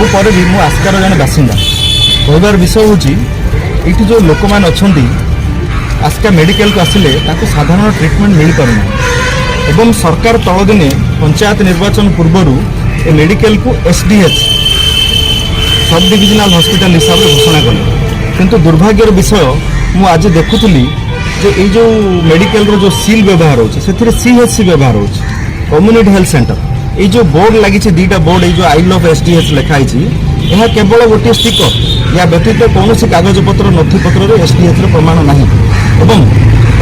सबु पर भी मु आस्कार जन बासिंदा कहबार विषय हूँ ये जो लोक मैंने अच्छा आस्का मेडिकल को आसिले साधारण ट्रिटमेंट मिल पारना एवं सरकार तल दिने पंचायत निर्वाचन पूर्व ए मेडिकल को एसडीएच सब डिविजनल हॉस्पिटल हिसाब से घोषणा कले किंतु दुर्भाग्यर विषय मु आज देखुली ये जो मेडिकल रो जो सील व्यवहार होती सीएचसी व्यवहार हो कम्युनिटी हेल्थ सेंटर ये जो बोर्ड लगी दीटा बोर्ड ये जो आई लव एसडीएच लिखाई यह केवल गोटे स्टिकर या व्यतीत कौन कागज पत्र नथिपत्र एसडीएच प्रमाण ना एवं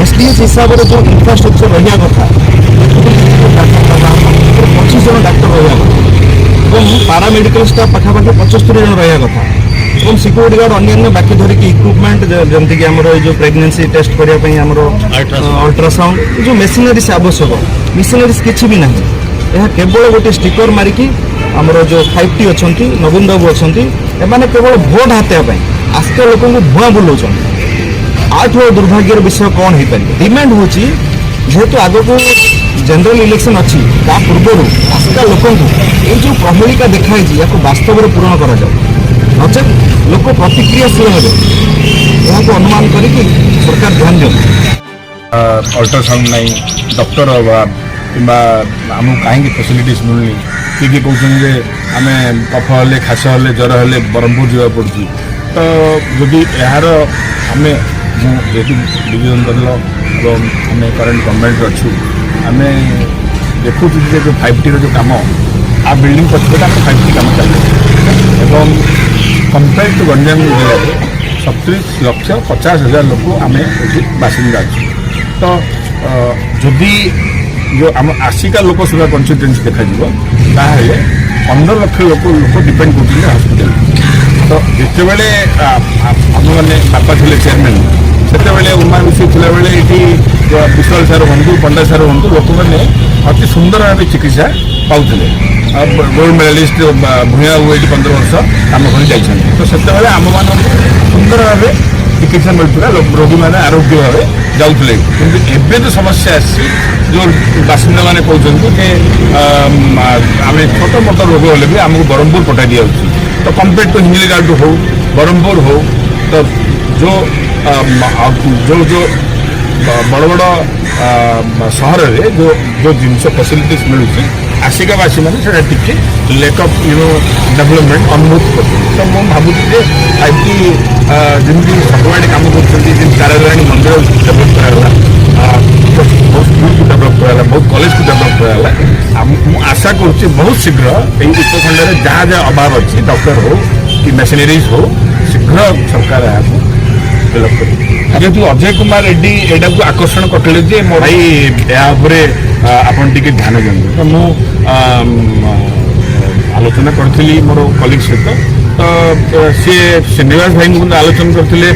एसडीएच हिसाब से जो इंफ्रास्ट्रक्चर रहा कथा 25 जन डाक्टर रहा कथा और पारामेडिकल स्टाफ पाखापाखि 75 जन रहा कथा और सिक्यूरीटी गार्ड अन्य बाकी धरिक इक्विपमेंट जमीक आमर जो प्रेगनेंसी टेस्ट करने अल्ट्रासाउंड जो मेसिनरीज आवश्यक मेसिनरीज किसी भी ना यह केवल गोटे स्टिकर मारिकी आमर जो 5T अच्छा नवीन बाबू अच्छा एमाने केवल भोट हाथापी आस्का लोक भुआ बुलाऊँ आठु दुर्भाग्यर विषय कौन हो पारे डिमांड हूँ जेहेतु आग को जनरल इलेक्शन अच्छी पूर्व आस्का लोक ये जो प्रहेलिका देखाई या वास्तव में पूरण कर नचेत लोक प्रतिक्रियाशील हे अनुमान करके सरकार ध्यान दिखाई अल्ट्रासाउंड नहीं डॉक्टर अभाव कि आमको कहीं फैसिलिटीज मिलनी किए कहते आम कफ हेले खास हेले ज्वर हेले ब्रह्मपुर जावा पड़ी तो जदि यार आम जेहतु डिविजन दल और आम करेन्ट गवर्नमेंट अच्छु आम देखु जो 5T जो कम आ बिल्डिंग पछपटे आम 5T कम चल कंपेयर टू गंजाम जिले में 37,50,000 लोक आम बासिंदा तो जदि जो आम आसिका लोकसभा कन्स्टिट्यूएंसी देखा 15 लाख लोक डिपेंड कर हॉस्पिटल तो जितेबले आम मैंने बापा थे चेयरमैन से उमा विषय थी बेले ये विशाल सार हूँ पंडा सार हूँ लोक मैंने अति सुंदर भाव चिकित्सा पाते गोल्ड मेडालिस्ट भूया बाबू ये 15 वर्ष आम घर जाइए तो से आम मान सुंदर भाव चिकित्सा मिलता रोगी मैंने आरोग्य भाव जाऊे कि तो समस्या आसी जो बासिंदा मैंने कहते आम छोट मोट रोग हेल्ले भी आमको ब्रह्मपुर पठा दि तो कंपेयर टू हिंगलीगार्ड हो ब्रह्मपुर हो तो जो जो जो बड़ बड़ सहर में जो जो जिनस फैसिलिटीज मिलूँ आसिकावासी मैंने टी लेक अफ डेवलपमेंट अनुभूत कर तो मुझे भावुँ 5T जमी सबुआड़े कम कर ताराणी मंदिर डेभलप कराला बहुत स्कूल को डेभलप कराला बहुत कॉलेज को डेभलप कराला मुझे आशा करुच्ची बहुत शीघ्र उपखंड में जहाँ जहाँ अभाव अच्छी डॉक्टर हो कि मेसिनरीज हो शीघ्र सरकार यहाँ डेभलप कर जेहतु अजय कुमार रेड्डी एटा को आकर्षण करते जे मो भाई आपन टिके ध्यान दिखाते तो मु आलोचना करी मोर कलिग सहित तो सी श्रीनिवास भाई आलोचना करते